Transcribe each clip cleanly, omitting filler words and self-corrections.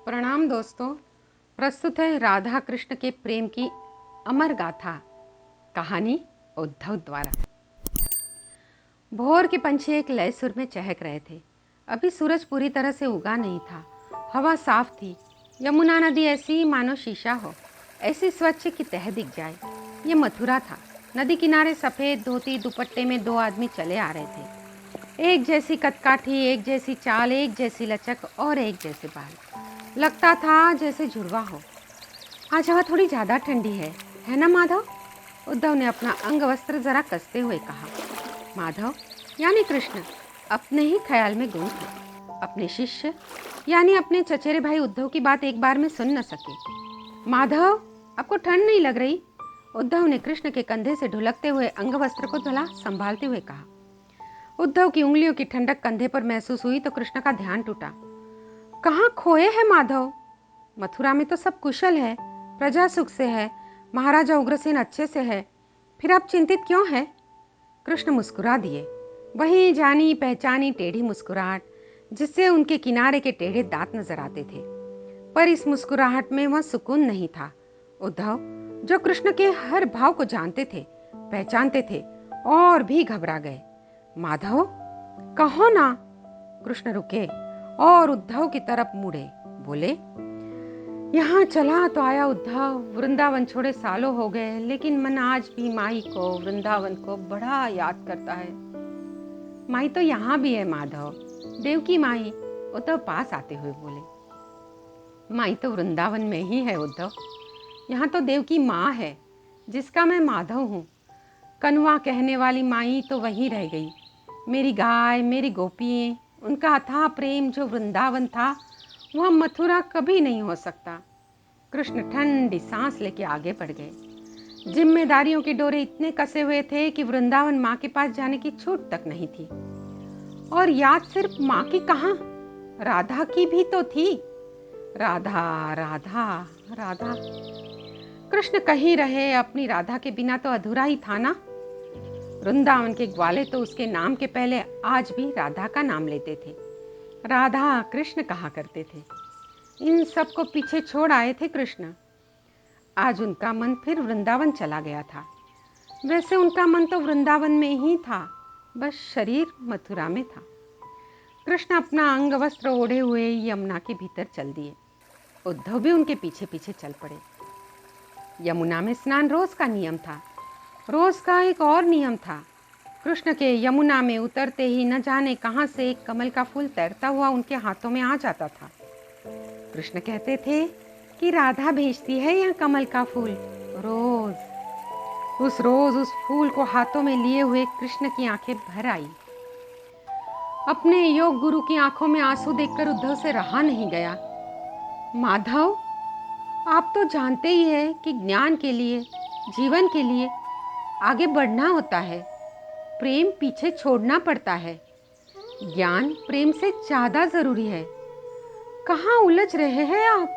प्रणाम दोस्तों। प्रस्तुत है राधा कृष्ण के प्रेम की अमर गाथा, कहानी उद्धव द्वारा। भोर के पंछी एक लय सुर में चहक रहे थे। अभी सूरज पूरी तरह से उगा नहीं था। हवा साफ थी। यमुना नदी ऐसी मानो शीशा हो, ऐसी स्वच्छ कि तह दिख जाए। ये मथुरा था। नदी किनारे सफ़ेद धोती दुपट्टे में दो आदमी चले आ रहे थे। एक जैसी कदकाठी, एक जैसी चाल, एक जैसी लचक और एक जैसे बाल। लगता था जैसे जुड़वा हो। आज हवा थोड़ी ज़्यादा ठंडी है ना माधव? उद्धव ने अपना अंग वस्त्र जरा कसते हुए कहा। माधव यानी कृष्ण अपने ही ख्याल में गुम थे। अपने शिष्य यानी अपने चचेरे भाई उद्धव की बात एक बार में सुन न सके। माधव, आपको ठंड नहीं लग रही? उद्धव ने कृष्ण के कंधे से ढुलकते हुए अंग वस्त्र को भला संभालते हुए कहा। उद्धव की उंगलियों की ठंडक कंधे पर महसूस हुई तो कृष्ण का ध्यान टूटा। कहाँ खोए हैं माधव? मथुरा में तो सब कुशल है, प्रजा सुख से है, महाराजा उग्रसेन अच्छे से है, फिर आप चिंतित क्यों है? कृष्ण मुस्कुरा दिए। वही जानी पहचानी टेढ़ी मुस्कुराहट जिससे उनके किनारे के टेढ़े दांत नजर आते थे। पर इस मुस्कुराहट में वह सुकून नहीं था। उद्धव, जो कृष्ण के हर भाव को जानते थे, पहचानते थे, और भी घबरा गए। माधव, कहो ना। कृष्ण रुके और उद्धव की तरफ मुड़े। बोले, यहाँ चला तो आया उद्धव, वृंदावन छोड़े सालों हो गए, लेकिन मन आज भी माई को, वृंदावन को बड़ा याद करता है। माई तो यहाँ भी है माधव, देवकी माई। उद्धव पास आते हुए बोले। माई तो वृंदावन में ही है उद्धव। यहाँ तो देवकी माँ है, जिसका मैं माधव हूँ। कनुआ कहने वाली माई तो वहीं रह गई। मेरी गाय, मेरी गोपियाँ, उनका अथाह प्रेम जो वृंदावन था, वह मथुरा कभी नहीं हो सकता। कृष्ण ठंडी सांस लेके आगे बढ़ गए। जिम्मेदारियों के डोरे इतने कसे हुए थे कि वृंदावन माँ के पास जाने की छूट तक नहीं थी। और याद सिर्फ माँ की कहाँ, राधा की भी तो थी। राधा राधा राधा, कृष्ण कहीं रहे, अपनी राधा के बिना तो अधूरा ही था ना। वृंदावन के ग्वाले तो उसके नाम के पहले आज भी राधा का नाम लेते थे। राधा कृष्ण कहा करते थे। इन सब को पीछे छोड़ आए थे कृष्ण। आज उनका मन फिर वृंदावन चला गया था। वैसे उनका मन तो वृंदावन में ही था, बस शरीर मथुरा में था। कृष्ण अपना अंग वस्त्र ओढ़े हुए यमुना के भीतर चल दिए। उद्धव भी उनके पीछे पीछे चल पड़े। यमुना में स्नान रोज का नियम था। रोज का एक और नियम था। कृष्ण के यमुना में उतरते ही न जाने कहां से एक कमल का फूल तैरता हुआ उनके हाथों में आ जाता था। कृष्ण कहते थे कि राधा भेजती है यह कमल का फूल रोज उस फूल को हाथों में लिए हुए कृष्ण की आंखें भर आई। अपने योग गुरु की आंखों में आंसू देखकर उद्धव से रहा नहीं गया। माधव, आप तो जानते ही है कि ज्ञान के लिए, जीवन के लिए आगे बढ़ना होता है, प्रेम पीछे छोड़ना पड़ता है। ज्ञान प्रेम से ज्यादा जरूरी है। कहाँ उलझ रहे हैं आप?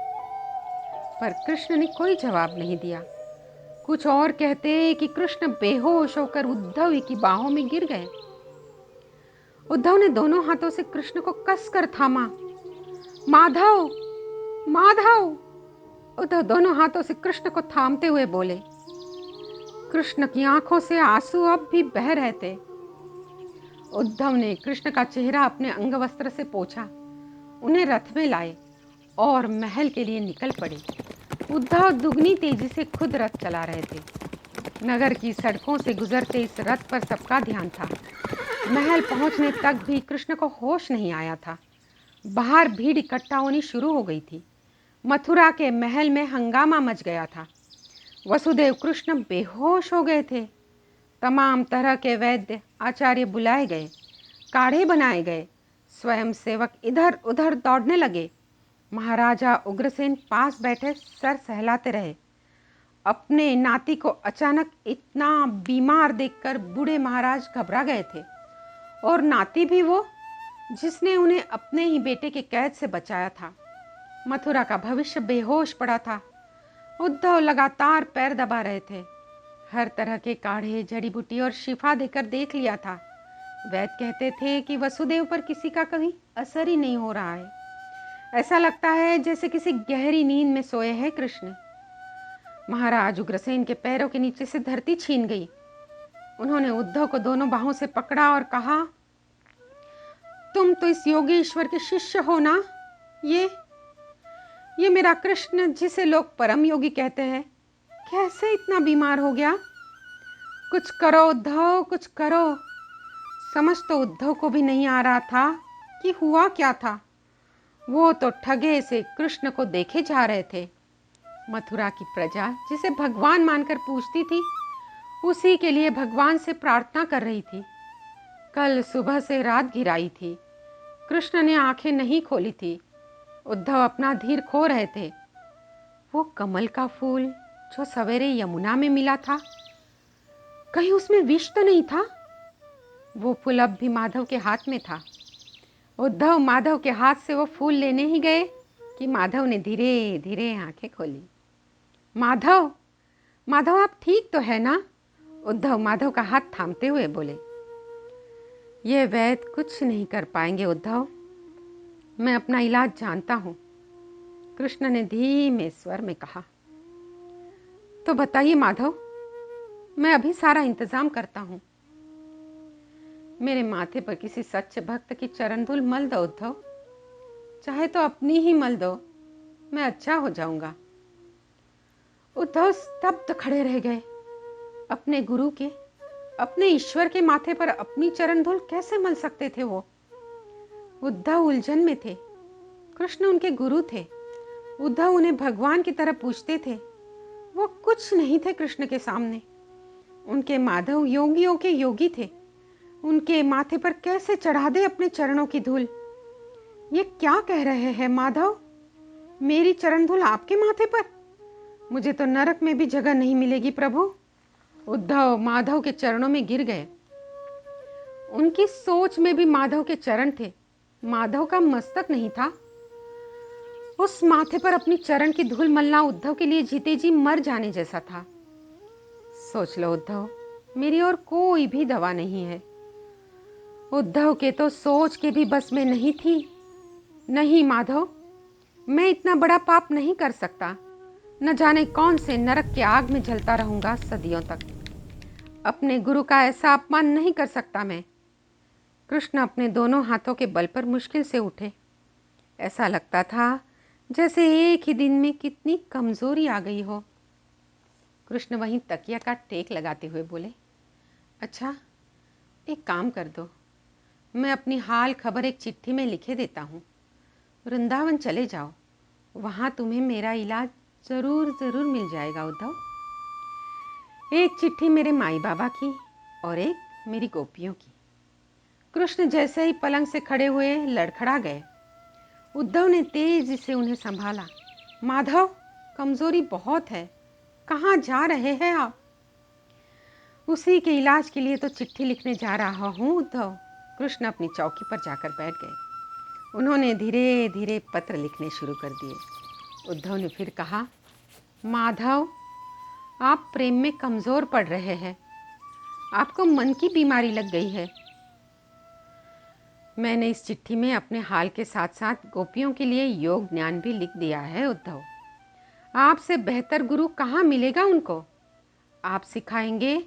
पर कृष्ण ने कोई जवाब नहीं दिया। कुछ और कहते कि कृष्ण बेहोश होकर उद्धव की बाहों में गिर गए। उद्धव ने दोनों हाथों से कृष्ण को कसकर थामा। माधव, माधव! उद्धव दोनों हाथों से कृष्ण को थामते हुए बोले। कृष्ण की आंखों से आंसू अब भी बह रहे थे। उद्धव ने कृष्ण का चेहरा अपने अंगवस्त्र से पोंछा, उन्हें रथ में लाए और महल के लिए निकल पड़े। उद्धव दुगनी तेजी से खुद रथ चला रहे थे। नगर की सड़कों से गुजरते इस रथ पर सबका ध्यान था। महल पहुंचने तक भी कृष्ण को होश नहीं आया था। बाहर भीड़ इकट्ठा होनी शुरू हो गई थी। मथुरा के महल में हंगामा मच गया था। वसुदेव कृष्ण बेहोश हो गए थे। तमाम तरह के वैद्य आचार्य बुलाए गए, काढ़े बनाए गए, स्वयं सेवक इधर उधर दौड़ने लगे। महाराजा उग्रसेन पास बैठे सर सहलाते रहे। अपने नाती को अचानक इतना बीमार देखकर बूढ़े महाराज घबरा गए थे। और नाती भी वो जिसने उन्हें अपने ही बेटे के कैद से बचाया था। मथुरा का भविष्य बेहोश पड़ा था। उद्धव लगातार पैर दबा रहे थे। हर तरह के काढ़े, जड़ी बूटी और शिफा देकर देख लिया था। वैद्य कहते थे कि वसुदेव पर किसी का कभी असर ही नहीं हो रहा है। ऐसा लगता है जैसे किसी गहरी नींद में सोए हैं कृष्ण। महाराज उग्रसेन के पैरों के नीचे से धरती छीन गई। उन्होंने उद्धव को दोनों बाहों से पकड़ा और कहा, तुम तो इस योगी ईश्वर के शिष्य हो ना? ये मेरा कृष्ण, जिसे लोग परम योगी कहते हैं, कैसे इतना बीमार हो गया? कुछ करो उद्धव, कुछ करो। समझ तो उद्धव को भी नहीं आ रहा था कि हुआ क्या था। वो तो ठगे से कृष्ण को देखे जा रहे थे। मथुरा की प्रजा जिसे भगवान मानकर पूजती थी, उसी के लिए भगवान से प्रार्थना कर रही थी। कल सुबह से रात गिराई थी, कृष्ण ने आंखें नहीं खोली थी। उद्धव अपना धीर खो रहे थे। वो कमल का फूल जो सवेरे यमुना में मिला था, कहीं उसमें विष तो नहीं था? वो फूल अब भी माधव के हाथ में था। उद्धव माधव के हाथ से वो फूल लेने ही गए कि माधव ने धीरे धीरे आंखें खोली। माधव, माधव आप ठीक तो है ना? उद्धव माधव का हाथ थामते हुए बोले। ये वैद्य कुछ नहीं कर पाएंगे उद्धव, मैं अपना इलाज जानता हूं, कृष्ण ने धीमे स्वर में कहा। तो बताइए माधव, मैं अभी सारा इंतजाम करता हूं। मेरे माथे पर किसी सच्चे भक्त की चरण धूल मल दो उद्धव, चाहे तो अपनी ही मल दो, मैं अच्छा हो जाऊंगा। उद्धव स्तब्ध खड़े रह गए। अपने गुरु के, अपने ईश्वर के माथे पर अपनी चरण धूल कैसे मल सकते थे वो? उद्धव उलझन में थे। कृष्ण उनके गुरु थे। उद्धव उन्हें भगवान की तरह पूछते थे। वो कुछ नहीं थे कृष्ण के सामने। उनके माधव योगियों के योगी थे। उनके माथे पर कैसे चढ़ा दे अपने चरणों की धूल? ये क्या कह रहे हैं माधव? मेरी चरण धूल आपके माथे पर? मुझे तो नरक में भी जगह नहीं मिलेगी प्रभु। उद्धव माधव के चरणों में गिर गए। उनकी सोच में भी माधव के चरण थे, माधव का मस्तक नहीं था। उस माथे पर अपनी चरण की धूल मलना उद्धव के लिए जीते जी मर जाने जैसा था। सोच लो उद्धव, मेरी और कोई भी दवा नहीं है। उद्धव के तो सोच के भी बस में नहीं थी। नहीं माधव, मैं इतना बड़ा पाप नहीं कर सकता। न जाने कौन से नरक के आग में जलता रहूंगा सदियों तक। अपने गुरु का ऐसा अपमान नहीं कर सकता मैं। कृष्ण अपने दोनों हाथों के बल पर मुश्किल से उठे। ऐसा लगता था जैसे एक ही दिन में कितनी कमजोरी आ गई हो। कृष्ण वहीं तकिया का टेक लगाते हुए बोले, अच्छा एक काम कर दो, मैं अपनी हाल खबर एक चिट्ठी में लिखे देता हूँ। वृंदावन चले जाओ, वहाँ तुम्हें मेरा इलाज जरूर जरूर मिल जाएगा उद्धव। एक चिट्ठी मेरे माई बाबा की और एक मेरी गोपियों की। कृष्ण जैसे ही पलंग से खड़े हुए लड़खड़ा गए। उद्धव ने तेजी से उन्हें संभाला। माधव, कमजोरी बहुत है, कहाँ जा रहे हैं आप? उसी के इलाज के लिए तो चिट्ठी लिखने जा रहा हूँ उद्धव। कृष्ण अपनी चौकी पर जाकर बैठ गए। उन्होंने धीरे धीरे पत्र लिखने शुरू कर दिए। उद्धव ने फिर कहा, माधव, आप प्रेम में कमजोर पड़ रहे हैं, आपको मन की बीमारी लग गई है। मैंने इस चिट्ठी में अपने हाल के साथ साथ गोपियों के लिए योग ज्ञान भी लिख दिया है उद्धव। आपसे बेहतर गुरु कहाँ मिलेगा उनको? आप सिखाएंगे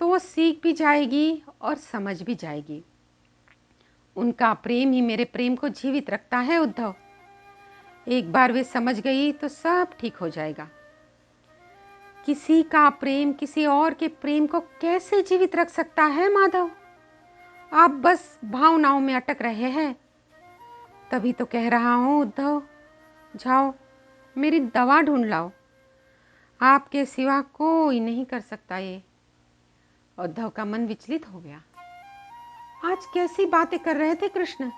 तो वो सीख भी जाएगी और समझ भी जाएगी। उनका प्रेम ही मेरे प्रेम को जीवित रखता है उद्धव। एक बार वे समझ गई तो सब ठीक हो जाएगा। किसी का प्रेम किसी और के प्रेम को कैसे जीवित रख सकता है माधव? आप बस भावनाओं में अटक रहे हैं। तभी तो कह रहा हूँ उद्धव, जाओ मेरी दवा ढूंढ लाओ। आपके सिवा कोई नहीं कर सकता ये। उद्धव का मन विचलित हो गया। आज कैसी बातें कर रहे थे कृष्ण?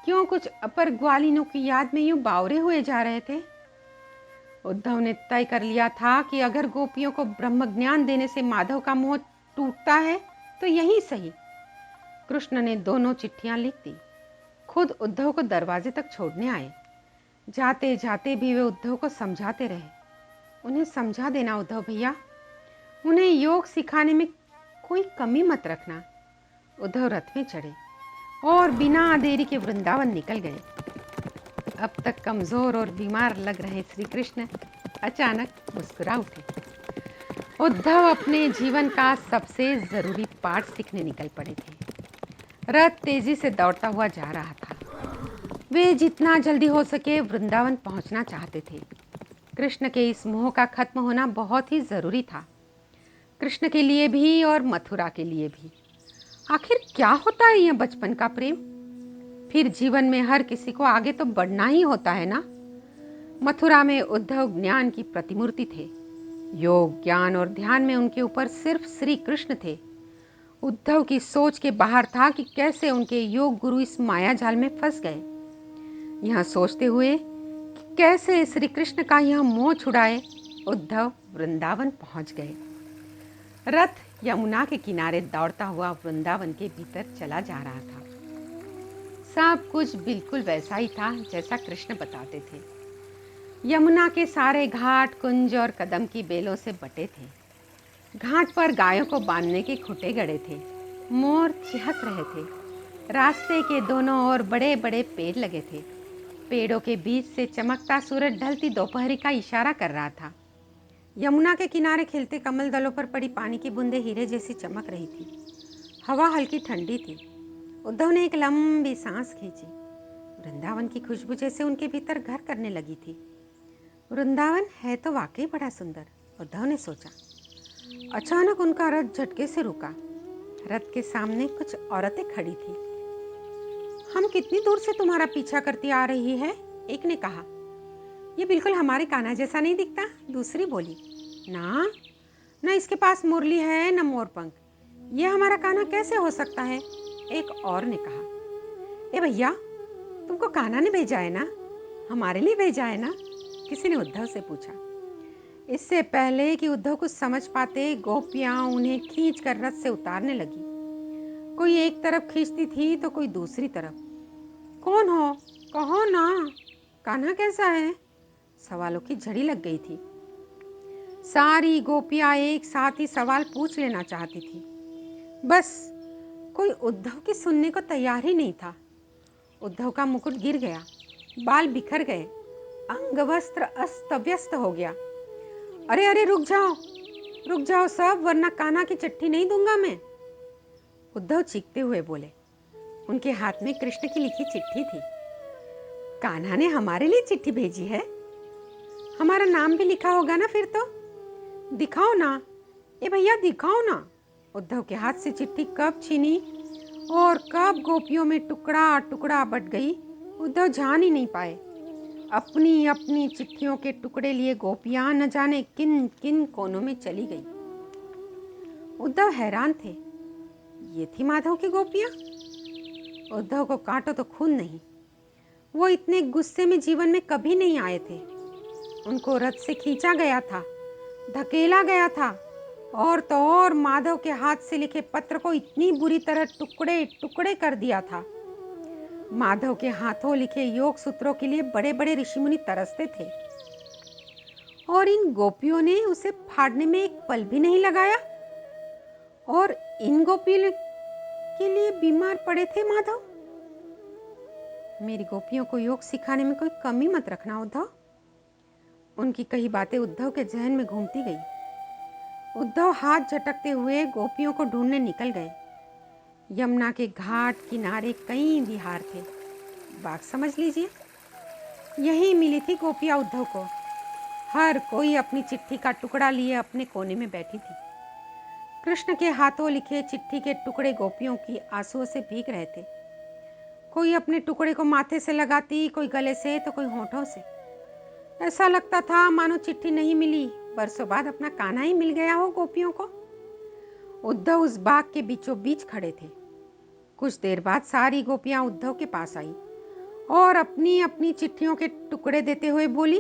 क्यों कुछ अपर ग्वालिनों की याद में यूं बावरे हुए जा रहे थे? उद्धव ने तय कर लिया था कि अगर गोपियों को ब्रह्म ज्ञान देने से माधव का मोह टूटता है तो यही सही। कृष्ण ने दोनों चिट्ठियां लिख दी। खुद उद्धव को दरवाजे तक छोड़ने आए। जाते जाते भी वे उद्धव को समझाते रहे, उन्हें समझा देना उद्धव भैया, उन्हें योग सिखाने में कोई कमी मत रखना। उद्धव रथ में चढ़े और बिना देरी के वृंदावन निकल गए। अब तक कमजोर और बीमार लग रहे श्री कृष्ण अचानक मुस्कुरा उठे। उद्धव अपने जीवन का सबसे जरूरी पाठ सीखने निकल पड़े थे। रथ तेजी से दौड़ता हुआ जा रहा था। वे जितना जल्दी हो सके वृंदावन पहुंचना चाहते थे। कृष्ण के इस मोह का खत्म होना बहुत ही जरूरी था, कृष्ण के लिए भी और मथुरा के लिए भी। आखिर क्या होता है यह बचपन का प्रेम? फिर जीवन में हर किसी को आगे तो बढ़ना ही होता है ना। मथुरा में उद्धव ज्ञान की प्रतिमूर्ति थे। योग, ज्ञान और ध्यान में उनके ऊपर सिर्फ श्री कृष्ण थे। उद्धव की सोच के बाहर था कि कैसे उनके योग गुरु इस माया जाल में फंस गए। यह सोचते हुए कि कैसे श्री कृष्ण का यह मोह छुड़ाए, उद्धव वृंदावन पहुंच गए। रथ यमुना के किनारे दौड़ता हुआ वृंदावन के भीतर चला जा रहा था। सब कुछ बिल्कुल वैसा ही था जैसा कृष्ण बताते थे। यमुना के सारे घाट कुंज और कदम की बेलों से बटे थे। घाट पर गायों को बांधने के खुटे गड़े थे। मोर चिहक रहे थे। रास्ते के दोनों ओर बड़े बड़े पेड़ लगे थे। पेड़ों के बीच से चमकता सूरज ढलती दोपहरी का इशारा कर रहा था। यमुना के किनारे खिलते कमल दलों पर पड़ी पानी की बूंदें हीरे जैसी चमक रही थी। हवा हल्की ठंडी थी। उद्धव ने एक लंबी सांस खींची। वृंदावन की खुशबू जैसे उनके भीतर घर करने लगी थी। वृंदावन है तो वाकई बड़ा सुंदर, उद्धव ने सोचा। अचानक उनका रथ झटके से रुका। रथ के सामने कुछ औरतें खड़ी थी। हम कितनी दूर से तुम्हारा पीछा करती आ रही है, एक ने कहा। ये बिल्कुल हमारे कान्हा जैसा नहीं दिखता, दूसरी बोली। ना न इसके पास मुरली है न मोरपंख, ये हमारा कान्हा कैसे हो सकता है, एक और ने कहा। ए भैया, तुमको कान्हा ने भेजा है ना, हमारे लिए भेजा है ना, किसी ने उद्धव से पूछा। इससे पहले कि उद्धव कुछ समझ पाते, गोपियां उन्हें खींच कर रथ से उतारने लगी। कोई एक तरफ खींचती थी तो कोई दूसरी तरफ। कौन हो, कहो ना, कान्हा कैसा है, सवालों की झड़ी लग गई थी। सारी गोपियां एक साथ ही सवाल पूछ लेना चाहती थी, बस कोई उद्धव की सुनने को तैयार ही नहीं था। उद्धव का मुकुट गिर गया, बाल बिखर गए, अंग वस्त्र अस्त व्यस्त हो गया। अरे अरे रुक जाओ सब, वरना कान्हा की चिट्ठी नहीं दूंगा मैं, उद्धव चीखते हुए बोले। उनके हाथ में कृष्ण की लिखी चिट्ठी थी। कान्हा ने हमारे लिए चिट्ठी भेजी है, हमारा नाम भी लिखा होगा ना, फिर तो दिखाओ ना, ए भैया दिखाओ ना। उद्धव के हाथ से चिट्ठी कब छीनी और कब गोपियों में टुकड़ा टुकड़ा बट गई, उद्धव जान ही नहीं पाए। अपनी अपनी चिट्ठियों के टुकड़े लिए गोपियां न जाने किन किन कोनों में चली गई। उद्धव हैरान थे, ये थी माधव की गोपियां। उद्धव को काटो तो खून नहीं। वो इतने गुस्से में जीवन में कभी नहीं आए थे। उनको रथ से खींचा गया था, धकेला गया था, और तो और माधव के हाथ से लिखे पत्र को इतनी बुरी तरह टुकड़े टुकड़े कर दिया था। माधव के हाथों लिखे योग सूत्रों के लिए बड़े बड़े ऋषिमुनि तरसते थे, और इन गोपियों ने उसे फाड़ने में एक पल भी नहीं लगाया। और इन गोपियों के लिए बीमार पड़े थे माधव। मेरी गोपियों को योग सिखाने में कोई कमी मत रखना उद्धव। उनकी कही बातें उद्धव के जहन में घूमती गई। उद्धव हाथ झटकते हुए गोपियों को ढूंढने निकल गए। यमुना के घाट किनारे कई विहार थे, बात समझ लीजिए। यही मिली थी गोपियां उद्धव को। हर कोई अपनी चिट्ठी का टुकड़ा लिए अपने कोने में बैठी थी। कृष्ण के हाथों लिखे चिट्ठी के टुकड़े गोपियों की आंसुओं से भीग रहे थे। कोई अपने टुकड़े को माथे से लगाती, कोई गले से तो कोई होठों से। ऐसा लगता था मानो चिट्ठी नहीं मिली, बरसों बाद अपना कान्हा ही मिल गया हो गोपियों को। उद्धव उस बाग के बीचों बीच खड़े थे। कुछ देर बाद सारी गोपियां उद्धव के पास आई और अपनी अपनी चिट्ठियों के टुकड़े देते हुए बोली,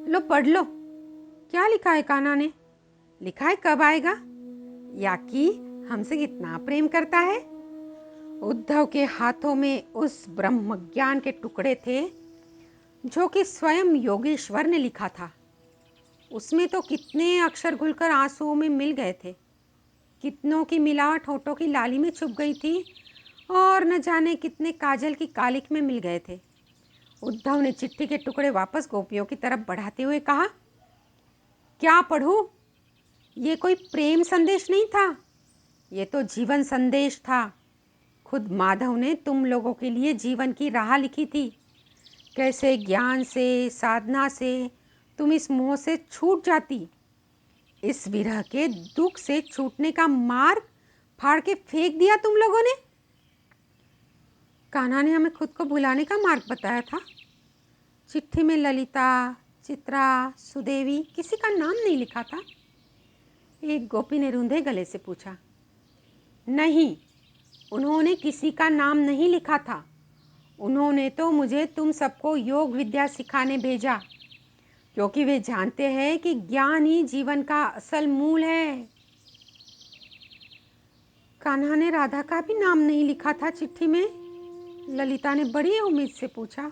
लो पढ़ लो, क्या लिखा है कान्हा ने, लिखा है कब आएगा, या कि हमसे कितना प्रेम करता है। उद्धव के हाथों में उस ब्रह्म ज्ञान के टुकड़े थे जो कि स्वयं योगेश्वर ने लिखा था। उसमें तो कितने अक्षर घुलकर आंसुओं में मिल गए थे, कितनों की मिलावट होठों की लाली में छुप गई थी, और न जाने कितने काजल की कालिक में मिल गए थे। उद्धव ने चिट्ठी के टुकड़े वापस गोपियों की तरफ बढ़ाते हुए कहा, क्या पढ़ूं? ये कोई प्रेम संदेश नहीं था, ये तो जीवन संदेश था। खुद माधव ने तुम लोगों के लिए जीवन की राह लिखी थी। कैसे ज्ञान से, साधना से तुम इस मोह से छूट जाती। इस विरह के दुख से छूटने का मार्ग फाड़ के फेंक दिया तुम लोगों ने। कान्हा ने हमें खुद को भुलाने का मार्ग बताया था। चिट्ठी में ललिता, चित्रा, सुदेवी किसी का नाम नहीं लिखा था। एक गोपी ने रूंधे गले से पूछा। नहीं, उन्होंने किसी का नाम नहीं लिखा था। उन्होंने तो मुझे तुम सबको योग विद्या सिखाने भेजा, क्योंकि वे जानते हैं कि ज्ञान ही जीवन का असल मूल है। कान्हा ने राधा का भी नाम नहीं लिखा था चिट्ठी में। ललिता ने बड़ी उम्मीद से पूछा।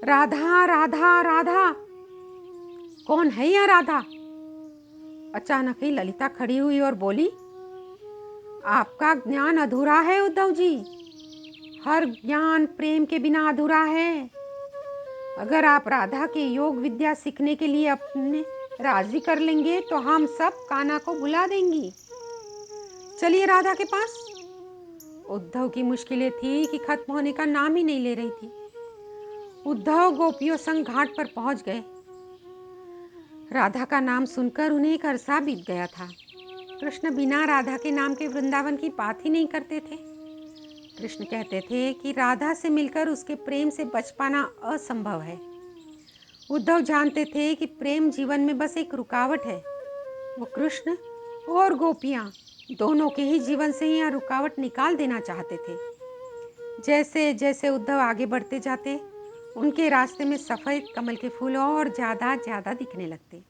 राधा राधा राधा, कौन है यह राधा? अचानक ही ललिता खड़ी हुई और बोली, आपका ज्ञान अधूरा है उद्धव जी। हर ज्ञान प्रेम के बिना अधूरा है। अगर आप राधा के योग विद्या सीखने के लिए अपने राजी कर लेंगे तो हम सब कान्हा को बुला देंगी। चलिए राधा के पास। उद्धव की मुश्किलें थी कि खत्म होने का नाम ही नहीं ले रही थी। उद्धव गोपियों संग घाट पर पहुंच गए। राधा का नाम सुनकर उन्हें एक अरसा बीत गया था। कृष्ण बिना राधा के नाम के वृंदावन की बात ही नहीं करते थे। कृष्ण कहते थे कि राधा से मिलकर उसके प्रेम से बच पाना असंभव है। उद्धव जानते थे कि प्रेम जीवन में बस एक रुकावट है। वो कृष्ण और गोपियां दोनों के ही जीवन से यह रुकावट निकाल देना चाहते थे। जैसे जैसे उद्धव आगे बढ़ते जाते, उनके रास्ते में सफेद कमल के फूल और ज्यादा ज्यादा दिखने लगते।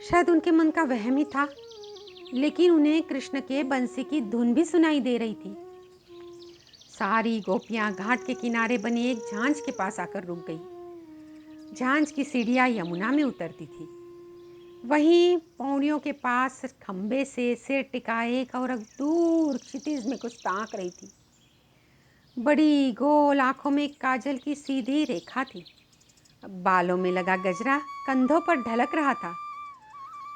शायद उनके मन का वहम ही था, लेकिन उन्हें कृष्ण के बंसी की धुन भी सुनाई दे रही थी। सारी गोपियां घाट के किनारे बनी एक झांझ के पास आकर रुक गई। झांझ की सीढ़ियां यमुना में उतरती थी। वहीं पौड़ियों के पास खंबे से सिर टिकाए एक औरत दूर क्षितिज में कुछ ताक रही थी। बड़ी गोल आंखों में काजल की सीधी रेखा थी। बालों में लगा गजरा कंधों पर ढलक रहा था।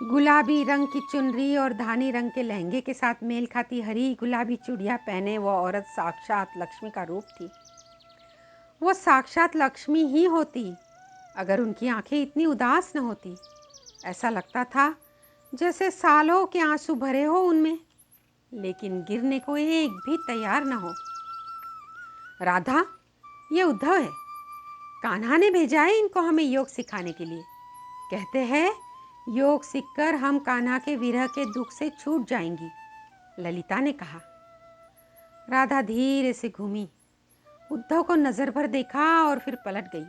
गुलाबी रंग की चुनरी और धानी रंग के लहंगे के साथ मेल खाती हरी गुलाबी चूड़ियां पहने वो औरत साक्षात लक्ष्मी का रूप थी। वो साक्षात लक्ष्मी ही होती अगर उनकी आंखें इतनी उदास न होती। ऐसा लगता था जैसे सालों के आंसू भरे हो उनमें, लेकिन गिरने को एक भी तैयार न हो। राधा, ये उद्धव है। कान्हा ने भेजा है इनको हमें योग सिखाने के लिए। कहते हैं योग सीखकर हम कान्हा के विरह के दुख से छूट जाएंगी, ललिता ने कहा। राधा धीरे से घूमी, उद्धव को नजर भर देखा और फिर पलट गई।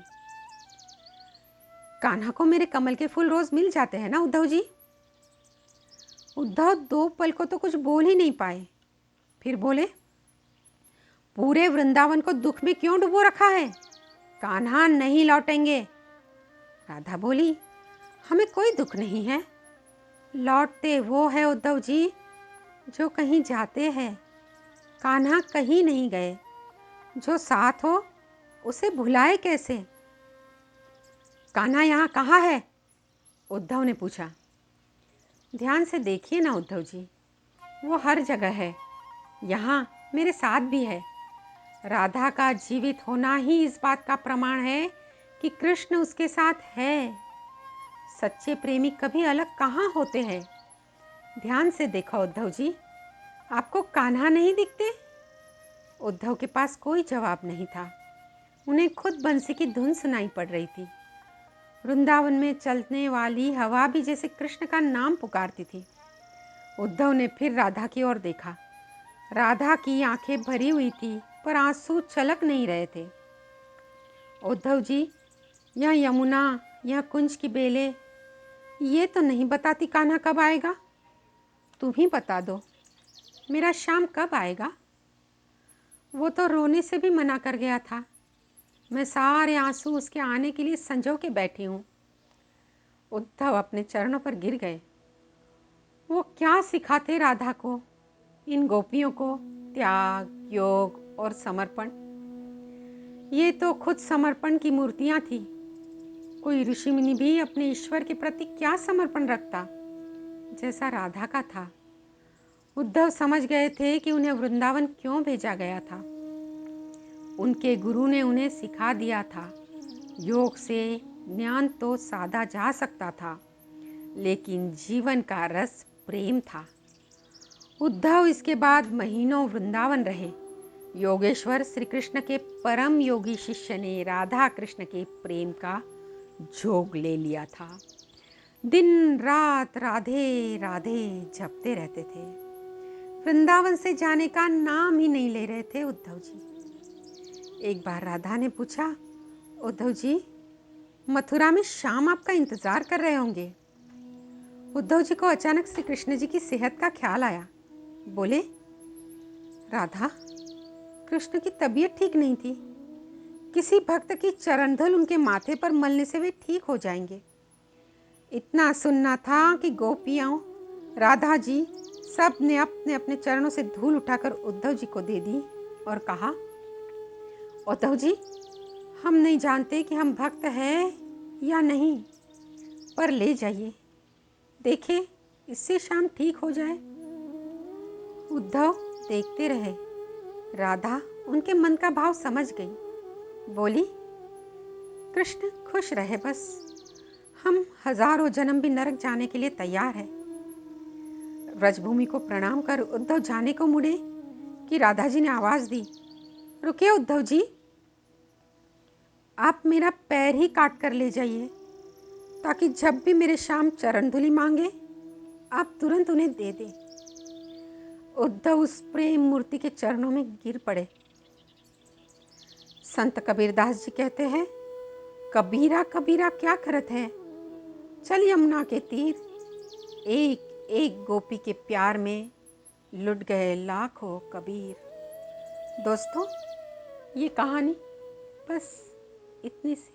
कान्हा को मेरे कमल के फूल रोज मिल जाते हैं ना उद्धव जी? उद्धव 2 पल को तो कुछ बोल ही नहीं पाए। फिर बोले, पूरे वृंदावन को दुख में क्यों डुबो रखा है? कान्हा नहीं लौटेंगे। राधा बोली, हमें कोई दुख नहीं है। लौटते वो है उद्धव जी जो कहीं जाते हैं। कान्हा कहीं नहीं गए। जो साथ हो उसे भुलाए कैसे? कान्हा यहाँ कहाँ है? उद्धव ने पूछा। ध्यान से देखिए ना उद्धव जी, वो हर जगह है। यहाँ मेरे साथ भी है। राधा का जीवित होना ही इस बात का प्रमाण है कि कृष्ण उसके साथ है। सच्चे प्रेमी कभी अलग कहाँ होते हैं? ध्यान से देखो उद्धव जी, आपको कान्हा नहीं दिखते? उद्धव के पास कोई जवाब नहीं था। उन्हें खुद बंसी की धुन सुनाई पड़ रही थी। वृंदावन में चलने वाली हवा भी जैसे कृष्ण का नाम पुकारती थी। उद्धव ने फिर राधा की ओर देखा। राधा की आंखें भरी हुई थी पर आंसू छलक नहीं रहे थे। उद्धव जी, यह यमुना, यह कुंज की बेलें, ये तो नहीं बताती कान्हा कब आएगा। तुम ही बता दो, मेरा श्याम कब आएगा। वो तो रोने से भी मना कर गया था। मैं सारे आंसू उसके आने के लिए संजो के बैठी हूँ। उद्धव अपने चरणों पर गिर गए। वो क्या सिखाते राधा को, इन गोपियों को त्याग, योग और समर्पण। ये तो खुद समर्पण की मूर्तियां थी। कोई ऋषि मुनि भी अपने ईश्वर के प्रति क्या समर्पण रखता जैसा राधा का था। उद्धव समझ गए थे कि उन्हें वृंदावन क्यों भेजा गया था। उनके गुरु ने उन्हें सिखा दिया था, योग से ज्ञान तो साधा जा सकता था, लेकिन जीवन का रस प्रेम था। उद्धव इसके बाद महीनों वृंदावन रहे। योगेश्वर श्री कृष्ण के परम योगी शिष्य ने राधा कृष्ण के प्रेम का जोग ले लिया था। दिन रात राधे राधे जपते रहते थे। वृंदावन से जाने का नाम ही नहीं ले रहे थे उद्धव जी। एक बार राधा ने पूछा, उद्धव जी, मथुरा में श्याम आपका इंतजार कर रहे होंगे। उद्धव जी को अचानक श्री कृष्ण जी की सेहत का ख्याल आया। बोले, राधा, कृष्ण की तबीयत ठीक नहीं थी। किसी भक्त की चरण धूल उनके माथे पर मलने से वे ठीक हो जाएंगे। इतना सुनना था कि गोपियां, राधा जी सब ने अपने अपने चरणों से धूल उठाकर उद्धव जी को दे दी और कहा, उद्धव जी, हम नहीं जानते कि हम भक्त हैं या नहीं, पर ले जाइए, देखे इससे शाम ठीक हो जाए। उद्धव देखते रहे। राधा उनके मन का भाव समझ गई। बोली, कृष्ण खुश रहे बस, हम हजारों जन्म भी नरक जाने के लिए तैयार है। व्रजभूमि को प्रणाम कर उद्धव जाने को मुड़े कि राधा जी ने आवाज दी, रुकिए उद्धव जी, आप मेरा पैर ही काट कर ले जाइए, ताकि जब भी मेरे श्याम चरण धूलि मांगे आप तुरंत उन्हें दे दें। उद्धव उस प्रेम मूर्ति के चरणों में गिर पड़े। संत कबीरदास जी कहते हैं, कबीरा कबीरा क्या करत है, चल यमुना के तीर, एक एक गोपी के प्यार में लुट गए लाखों कबीर। दोस्तों, ये कहानी बस इतनी सी।